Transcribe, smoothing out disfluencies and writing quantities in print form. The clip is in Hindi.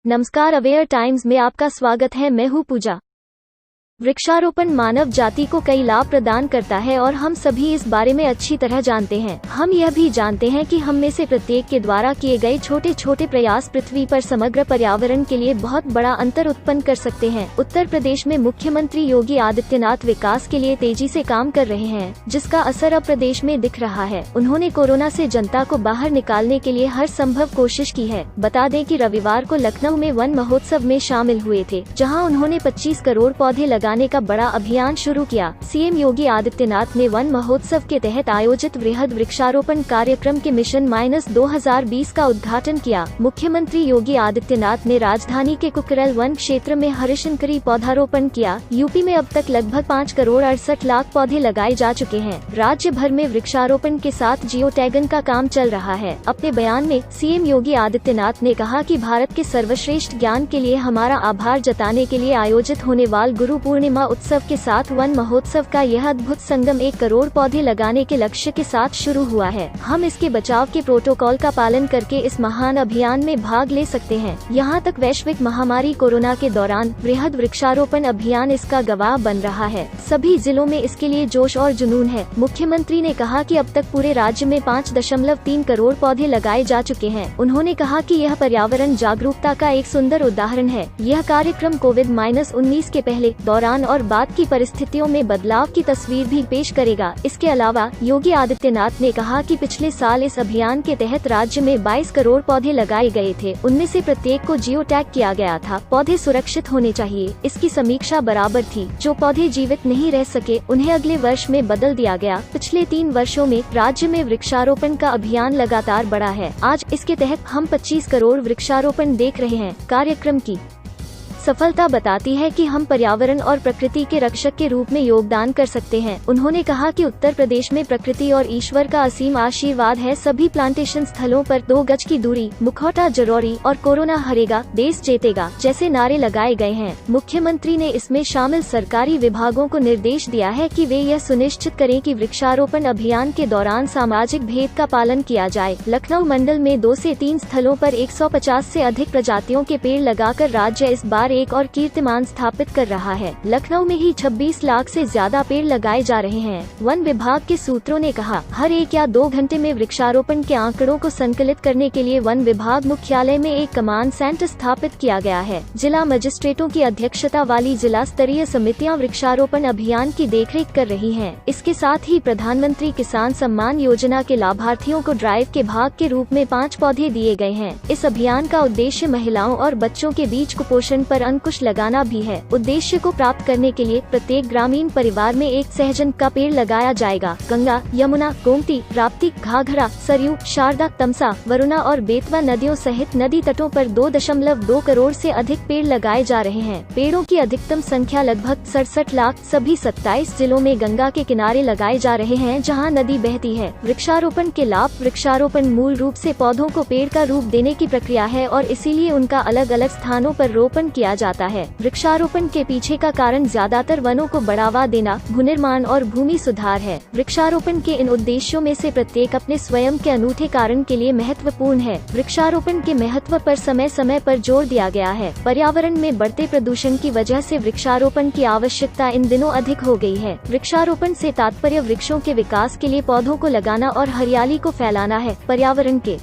नमस्कार, अवेयर टाइम्स में आपका स्वागत है। मैं हूँ पूजा। वृक्षारोपण मानव जाति को कई लाभ प्रदान करता है और हम सभी इस बारे में अच्छी तरह जानते हैं। हम यह भी जानते हैं कि हम में से प्रत्येक के द्वारा किए गए छोटे छोटे प्रयास पृथ्वी पर समग्र पर्यावरण के लिए बहुत बड़ा अंतर उत्पन्न कर सकते हैं। उत्तर प्रदेश में मुख्यमंत्री योगी आदित्यनाथ विकास के लिए तेजी से काम कर रहे हैं, जिसका असर अब प्रदेश में दिख रहा है। उन्होंने कोरोना से जनता को बाहर निकालने के लिए हर संभव कोशिश की है। बता दें कि रविवार को लखनऊ में वन महोत्सव में शामिल हुए थे, जहाँ उन्होंने 25 करोड़ पौधे लगाने का बड़ा अभियान शुरू किया। सीएम योगी आदित्यनाथ ने वन महोत्सव के तहत आयोजित वृहद वृक्षारोपण कार्यक्रम के मिशन -2020 का उद्घाटन किया। मुख्यमंत्री योगी आदित्यनाथ ने राजधानी के कुकरल वन क्षेत्र में हरिशंकरी पौधारोपण किया। यूपी में अब तक लगभग 5 करोड़ 68 लाख पौधे लगाए जा चुके हैं। राज्य भर में वृक्षारोपण के साथ जियो टैगन का काम चल रहा है। अपने बयान में सीएम योगी आदित्यनाथ ने कहा कि भारत के सर्वश्रेष्ठ ज्ञान के लिए हमारा आभार जताने के लिए आयोजित होने वाले गुरु पूर्णिमा उत्सव के साथ वन महोत्सव का यह अद्भुत संगम 1 करोड़ पौधे लगाने के लक्ष्य के साथ शुरू हुआ है। हम इसके बचाव के प्रोटोकॉल का पालन करके इस महान अभियान में भाग ले सकते हैं। यहाँ तक वैश्विक महामारी कोरोना के दौरान वृहद वृक्षारोपण अभियान इसका गवाह बन रहा है। सभी जिलों में इसके लिए जोश और जुनून है। मुख्यमंत्री ने कहा कि अब तक पूरे राज्य में 5.3 करोड़ पौधे लगाए जा चुके हैं। उन्होंने कहा कि यह पर्यावरण जागरूकता का एक सुंदर उदाहरण है। यह कार्यक्रम कोविड-19 के पहले, दौरान और बाद की परिस्थितियों में बदलाव की तस्वीर भी पेश करेगा। इसके अलावा योगी आदित्यनाथ ने कहा कि पिछले साल इस अभियान के तहत राज्य में 22 करोड़ पौधे लगाए गए थे। उनमें से प्रत्येक को जियो टैग किया गया था। पौधे सुरक्षित होने चाहिए, इसकी समीक्षा बराबर थी। जो पौधे जीवित नहीं रह सके उन्हें अगले वर्ष में बदल दिया गया। पिछले 3 वर्षों में राज्य में वृक्षारोपण का अभियान लगातार बढ़ा है। आज इसके तहत हम 25 करोड़ वृक्षारोपण देख रहे हैं। कार्यक्रम की सफलता बताती है कि हम पर्यावरण और प्रकृति के रक्षक के रूप में योगदान कर सकते हैं। उन्होंने कहा कि उत्तर प्रदेश में प्रकृति और ईश्वर का असीम आशीर्वाद है। सभी प्लांटेशन स्थलों पर 2 गज की दूरी, मुखौटा जरूरी और कोरोना हरेगा, देश जीतेगा जैसे नारे लगाए गए हैं। मुख्यमंत्री ने इसमें शामिल सरकारी विभागों को निर्देश दिया है कि वे यह सुनिश्चित करें कि वृक्षारोपण अभियान के दौरान सामाजिक भेद का पालन किया जाए। लखनऊ मंडल में 2 से 3 स्थलों पर 150 से अधिक प्रजातियों के पेड़ लगाकर राज्य इस बार एक और कीर्तिमान स्थापित कर रहा है। लखनऊ में ही 26 लाख से ज्यादा पेड़ लगाए जा रहे हैं। वन विभाग के सूत्रों ने कहा, हर 1 या 2 घंटे में वृक्षारोपण के आंकड़ों को संकलित करने के लिए वन विभाग मुख्यालय में एक कमांड सेंटर स्थापित किया गया है। जिला मजिस्ट्रेटों की अध्यक्षता वाली जिला स्तरीय समितियां वृक्षारोपण अभियान की देखरेख कर रही हैं। इसके साथ ही प्रधानमंत्री किसान सम्मान योजना के लाभार्थियों को ड्राइव के भाग के रूप में 5 पौधे दिए गए हैं। इस अभियान का उद्देश्य महिलाओं और बच्चों के बीच कुपोषण पर अंकुश लगाना भी है। उद्देश्य को प्राप्त करने के लिए प्रत्येक ग्रामीण परिवार में एक सहजन का पेड़ लगाया जाएगा। गंगा, यमुना, गोमती, राप्ती, घाघरा, सरयू, शारदा, तमसा, वरुणा और बेतवा नदियों सहित नदी तटों पर 2.2 करोड़ से अधिक पेड़ लगाए जा रहे हैं। पेड़ों की अधिकतम संख्या लगभग 67 लाख सभी 27 जिलों में गंगा के किनारे लगाए जा रहे हैं, जहां नदी बहती है। वृक्षारोपण के लाभ। वृक्षारोपण मूल रूप से पौधों को पेड़ का रूप देने की प्रक्रिया है और इसीलिए उनका अलग अलग स्थानों पर रोपण किया जाता है। वृक्षारोपण के पीछे का कारण ज्यादातर वनों को बढ़ावा देना, भूनिर्माण और भूमि सुधार है। वृक्षारोपण के इन उद्देश्यों में से प्रत्येक अपने स्वयं के अनूठे कारण के लिए महत्वपूर्ण है। वृक्षारोपण के महत्व पर समय समय पर जोर दिया गया है। पर्यावरण में बढ़ते प्रदूषण की वजह से वृक्षारोपण की आवश्यकता इन दिनों अधिक हो गई है। वृक्षारोपण से तात्पर्य वृक्षों के विकास के लिए पौधों को लगाना और हरियाली को फैलाना है। पर्यावरण के